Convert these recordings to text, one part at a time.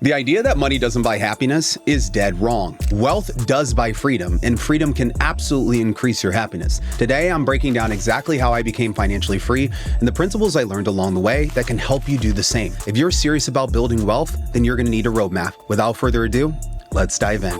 The idea that money doesn't buy happiness is dead wrong. Wealth does buy freedom, and freedom can absolutely increase your happiness. Today, I'm breaking down exactly how I became financially free and the principles I learned along the way that can help you do the same. If you're serious about building wealth, then you're going to need a roadmap. Without further ado, let's dive in.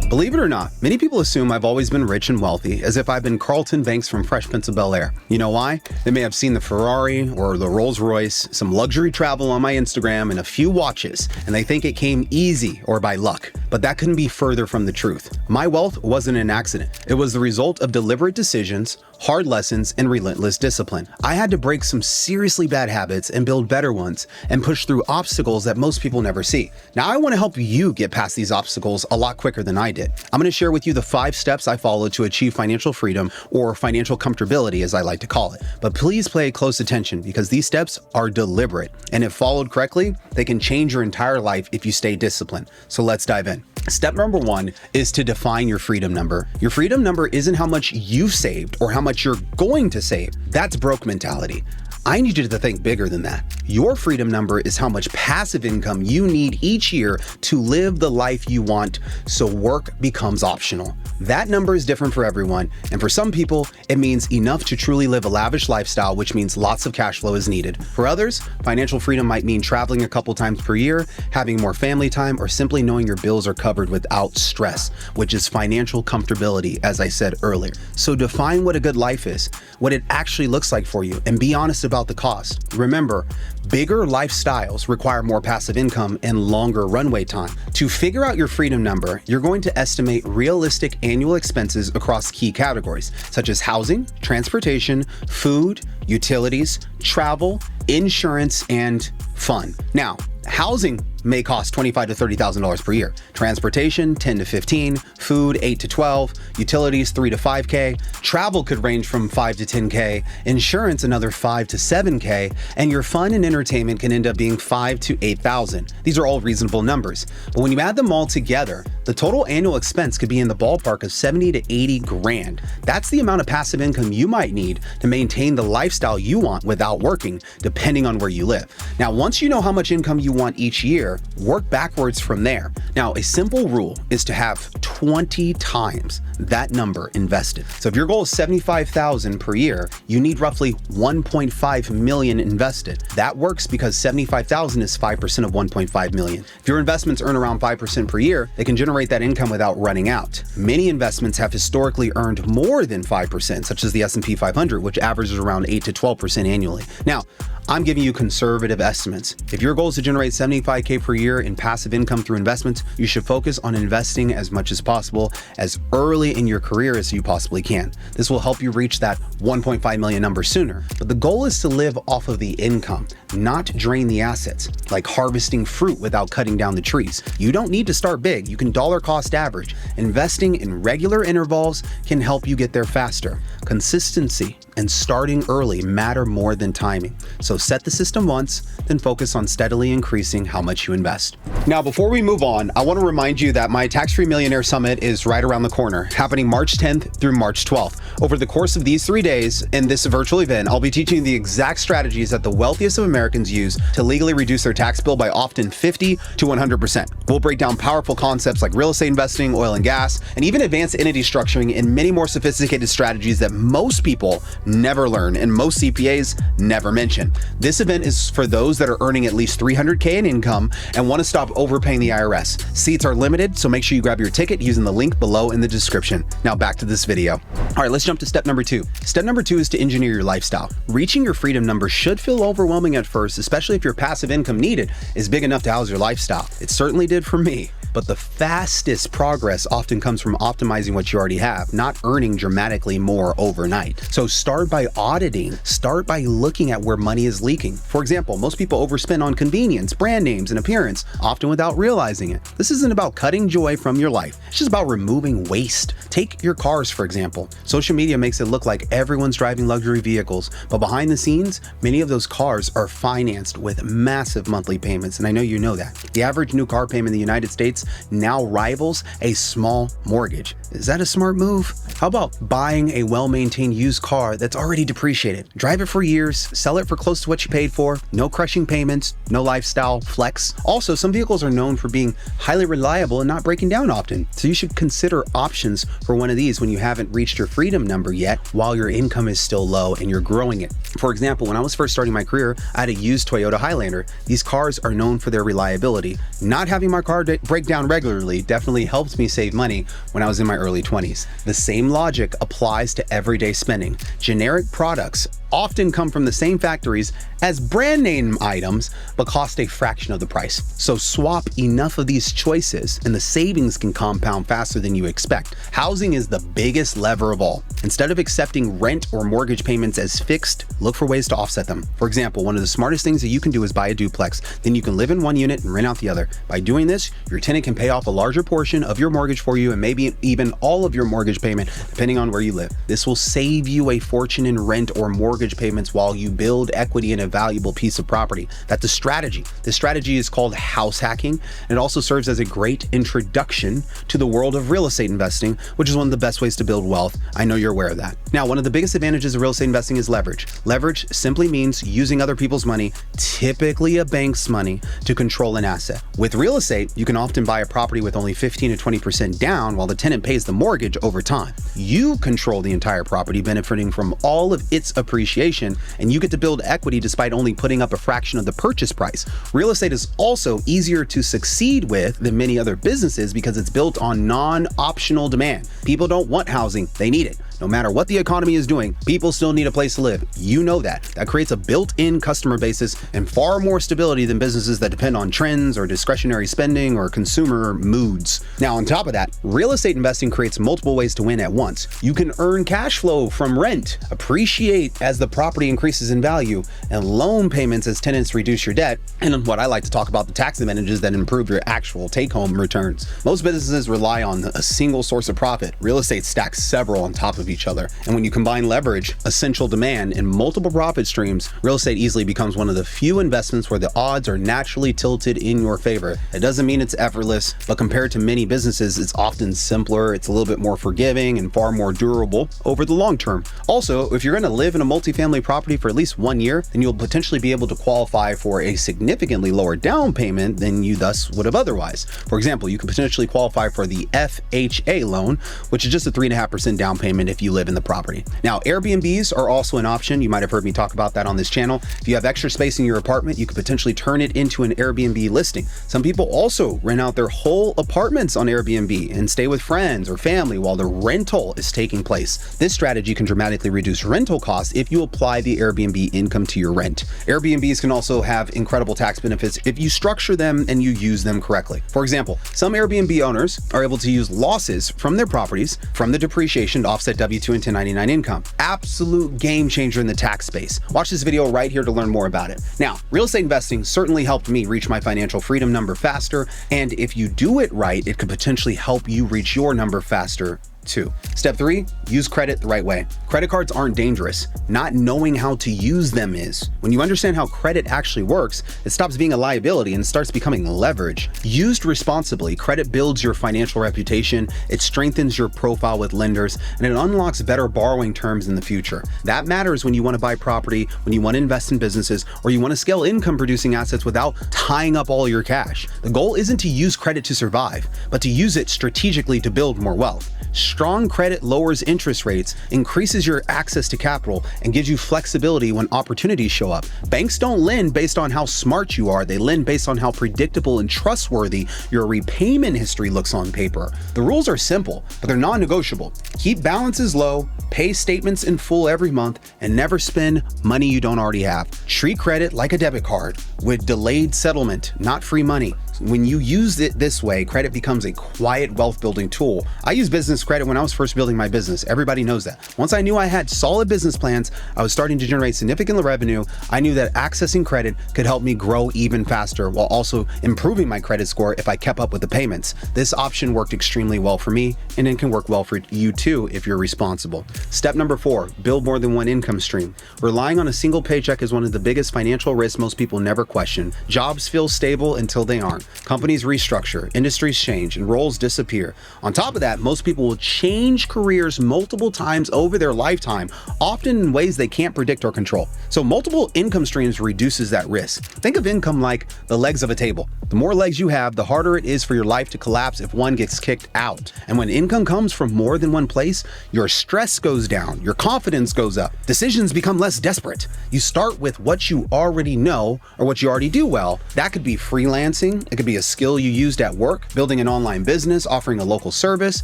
Believe it or not, many people assume I've always been rich and wealthy, as if I've been Karlton Banks from Fresh Prince of Bel-Air. You know why? They may have seen the Ferrari or the Rolls Royce, some luxury travel on my Instagram, and a few watches, and they think it came easy or by luck. But that couldn't be further from the truth. My wealth wasn't an accident. It was the result of deliberate decisions, hard lessons, and relentless discipline. I had to break some seriously bad habits and build better ones, and push through obstacles that most people never see. Now I want to help you get past these obstacles a lot quicker than I did. I'm going to share with you the 5 steps I followed to achieve financial freedom, or financial comfortability as I like to call it. But please pay close attention, because these steps are deliberate, and if followed correctly, they can change your entire life if you stay disciplined. So let's dive in. Step number 1 is to define your freedom number. Your freedom number isn't how much you've saved or how much you're going to save. That's broke mentality. I need you to think bigger than that. Your freedom number is how much passive income you need each year to live the life you want, so work becomes optional. That number is different for everyone, and for some people, it means enough to truly live a lavish lifestyle, which means lots of cash flow is needed. For others, financial freedom might mean traveling a couple times per year, having more family time, or simply knowing your bills are covered without stress, which is financial comfortability, as I said earlier. So define what a good life is, what it actually looks like for you, and be honest about the cost. Remember, bigger lifestyles require more passive income and longer runway time. To figure out your freedom number, you're going to estimate realistic annual expenses across key categories, such as housing, transportation, food, utilities, travel, insurance, and fun. Now, housing may cost $25,000 to $30,000 per year. Transportation, $10,000 to $15,000. Food, $8,000 to $12,000. Utilities, $3,000 to $5,000. Travel could range from $5,000 to $10,000. Insurance, another $5,000 to $7,000. And your fun and entertainment can end up being $5,000 to $8,000. These are all reasonable numbers. But when you add them all together, the total annual expense could be in the ballpark of $70,000 to $80,000. That's the amount of passive income you might need to maintain the lifestyle you want without working, depending on where you live. Now, once you know how much income you want each year, work backwards from there. Now, a simple rule is to have 20 times that number invested. So if your goal is $75,000 per year, you need roughly $1.5 million invested. That works because $75,000 is 5% of $1.5 million. If your investments earn around 5% per year, they can generate that income without running out. Many investments have historically earned more than 5%, such as the S&P 500, which averages around 8 to 12% annually. Now, I'm giving you conservative estimates. If your goal is to generate $75,000 per year in passive income through investments, you should focus on investing as much as possible as early in your career as you possibly can. This will help you reach that $1.5 million number sooner. But the goal is to live off of the income, not drain the assets, like harvesting fruit without cutting down the trees. You don't need to start big. You can dollar cost average. Investing in regular intervals can help you get there faster. Consistency and starting early matter more than timing. So set the system once, then focus on steadily increasing how much you invest. Now, before we move on, I want to remind you that my Tax-Free Millionaire Summit is right around the corner, happening March 10th through March 12th. Over the course of these 3 days in this virtual event, I'll be teaching you the exact strategies that the wealthiest of Americans use to legally reduce their tax bill by often 50 to 100%. We'll break down powerful concepts like real estate investing, oil and gas, and even advanced entity structuring, and many more sophisticated strategies that most people never learn and most CPAs never mention. This event is for those that are earning at least $300K in income and want to stop overpaying the IRS. Seats are limited, so make sure you grab your ticket using the link below in the description. Now back to this video. All right, let's jump to step number 2. Step number 2 is to engineer your lifestyle. Reaching your freedom number should feel overwhelming at first, especially if your passive income needed is big enough to house your lifestyle. It certainly did for me. But the fastest progress often comes from optimizing what you already have, not earning dramatically more overnight. So start by auditing. Start by looking at where money is leaking. For example, most people overspend on convenience, brand names, and appearance, often without realizing it. This isn't about cutting joy from your life. It's just about removing waste. Take your cars, for example. Social media makes it look like everyone's driving luxury vehicles, but behind the scenes, many of those cars are financed with massive monthly payments, and I know you know that. The average new car payment in the United States payments now rivals a small mortgage. Is that a smart move? How about buying a well-maintained used car that's already depreciated? Drive it for years, sell it for close to what you paid for, no crushing payments, no lifestyle flex. Also, some vehicles are known for being highly reliable and not breaking down often. So you should consider options for one of these when you haven't reached your freedom number yet, while your income is still low and you're growing it. For example, when I was first starting my career, I had a used Toyota Highlander. These cars are known for their reliability. Not having my car break down regularly definitely helped me save money when I was in my early 20s. The same logic applies to everyday spending. Generic products often come from the same factories as brand name items, but cost a fraction of the price. So swap enough of these choices and the savings can compound faster than you expect. Housing is the biggest lever of all. Instead of accepting rent or mortgage payments as fixed, look for ways to offset them. For example, one of the smartest things that you can do is buy a duplex. Then you can live in one unit and rent out the other. By doing this, your tenant can pay off a larger portion of your mortgage for you and maybe even all of your mortgage payment, depending on where you live. This will save you a fortune in rent or mortgage payments while you build equity in a valuable piece of property. That's a strategy. This strategy is called house hacking, and it also serves as a great introduction to the world of real estate investing, which is one of the best ways to build wealth. I know you're aware of that. Now, one of the biggest advantages of real estate investing is leverage. Leverage simply means using other people's money, typically a bank's money, to control an asset. With real estate, you can often buy a property with only 15 to 20% down while the tenant pays the mortgage over time. You control the entire property, benefiting from all of its appreciation, and you get to build equity despite only putting up a fraction of the purchase price. Real estate is also easier to succeed with than many other businesses because it's built on non-optional demand. People don't want housing, they need it. No matter what the economy is doing, people still need a place to live. You know that. That creates a built-in customer basis and far more stability than businesses that depend on trends or discretionary spending or consumer moods. Now, on top of that, real estate investing creates multiple ways to win at once. You can earn cash flow from rent, appreciate as the property increases in value, and loan payments as tenants reduce your debt. And what I like to talk about, the tax advantages that improve your actual take-home returns. Most businesses rely on a single source of profit. Real estate stacks several on top of each other. And when you combine leverage, essential demand, and multiple profit streams, real estate easily becomes one of the few investments where the odds are naturally tilted in your favor. It doesn't mean it's effortless, but compared to many businesses, it's often simpler, it's a little bit more forgiving, and far more durable over the long term. Also, if you're going to live in a multifamily property for at least 1 year, then you'll potentially be able to qualify for a significantly lower down payment than you thus would have otherwise. For example, you could potentially qualify for the FHA loan, which is just a 3.5% down payment if you live in the property. Now, Airbnbs are also an option. You might have heard me talk about that on this channel. If you have extra space in your apartment, you could potentially turn it into an Airbnb listing. Some people also rent out their whole apartments on Airbnb and stay with friends or family while the rental is taking place. This strategy can dramatically reduce rental costs if you apply the Airbnb income to your rent. Airbnbs can also have incredible tax benefits if you structure them and you use them correctly. For example, some Airbnb owners are able to use losses from their properties from the depreciation to offset W-2 and 1099 income. Absolute game changer in the tax space. Watch this video right here to learn more about it. Now, real estate investing certainly helped me reach my financial freedom number faster, and if you do it right, it could potentially help you reach your number faster too. Step 3, use credit the right way. Credit cards aren't dangerous. Not knowing how to use them is. When you understand how credit actually works, it stops being a liability and starts becoming leverage. Used responsibly, credit builds your financial reputation, it strengthens your profile with lenders, and it unlocks better borrowing terms in the future. That matters when you want to buy property, when you want to invest in businesses, or you want to scale income producing assets without tying up all your cash. The goal isn't to use credit to survive, but to use it strategically to build more wealth. Strong credit lowers interest rates, increases your access to capital, and gives you flexibility when opportunities show up. Banks don't lend based on how smart you are, they lend based on how predictable and trustworthy your repayment history looks on paper. The rules are simple, but they're non-negotiable. Keep balances low, pay statements in full every month, and never spend money you don't already have. Treat credit like a debit card with delayed settlement, not free money. When you use it this way, credit becomes a quiet wealth building tool. I used business credit when I was first building my business. Everybody knows that. Once I knew I had solid business plans, I was starting to generate significant revenue. I knew that accessing credit could help me grow even faster while also improving my credit score if I kept up with the payments. This option worked extremely well for me, and it can work well for you too if you're responsible. Step number 4, build more than one income stream. Relying on a single paycheck is one of the biggest financial risks most people never question. Jobs feel stable until they aren't. down, companies restructure, industries change, and roles disappear. On top of that, most people will change careers multiple times over their lifetime, often in ways they can't predict or control. So multiple income streams reduces that risk. Think of income like the legs of a table. The more legs you have, the harder it is for your life to collapse if one gets kicked out. And when income comes from more than one place, your stress goes down, your confidence goes up, decisions become less desperate. You start with what you already know or what you already do well. That could be freelancing, it could be a skill you used at work, building an online business, offering a local service,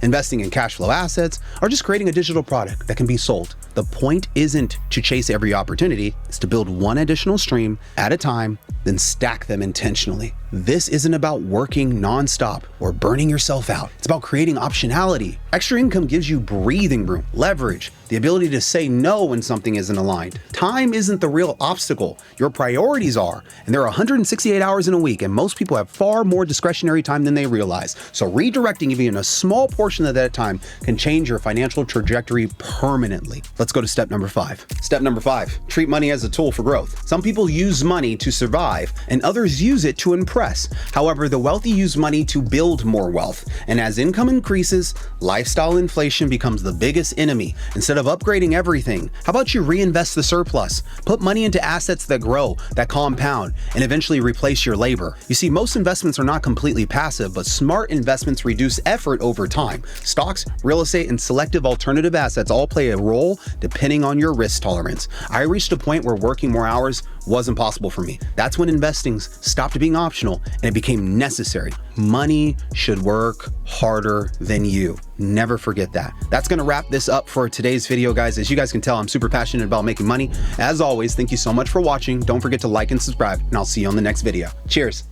investing in cash flow assets, or just creating a digital product that can be sold. The point isn't to chase every opportunity, it's to build one additional stream at a time, then stack them intentionally. This isn't about working nonstop or burning yourself out. It's about creating optionality. Extra income gives you breathing room, leverage, the ability to say no when something isn't aligned. Time isn't the real obstacle. Your priorities are, and there are 168 hours in a week, and most people have far more discretionary time than they realize. So redirecting even a small portion of that time can change your financial trajectory permanently. Let's go to step number 5. Step number 5, treat money as a tool for growth. Some people use money to survive, and others use it to impress. However, the wealthy use money to build more wealth. And as income increases, lifestyle inflation becomes the biggest enemy. Instead of upgrading everything, how about you reinvest the surplus? Put money into assets that grow, that compound, and eventually replace your labor. You see, most investments are not completely passive, but smart investments reduce effort over time. Stocks, real estate, and selective alternative assets all play a role depending on your risk tolerance. I reached a point where working more hours wasn't possible for me. That's when investing stopped being optional and it became necessary. Money should work harder than you. Never forget that. That's gonna wrap this up for today's video, guys. As you guys can tell, I'm super passionate about making money. As always, thank you so much for watching. Don't forget to like and subscribe, and I'll see you on the next video. Cheers.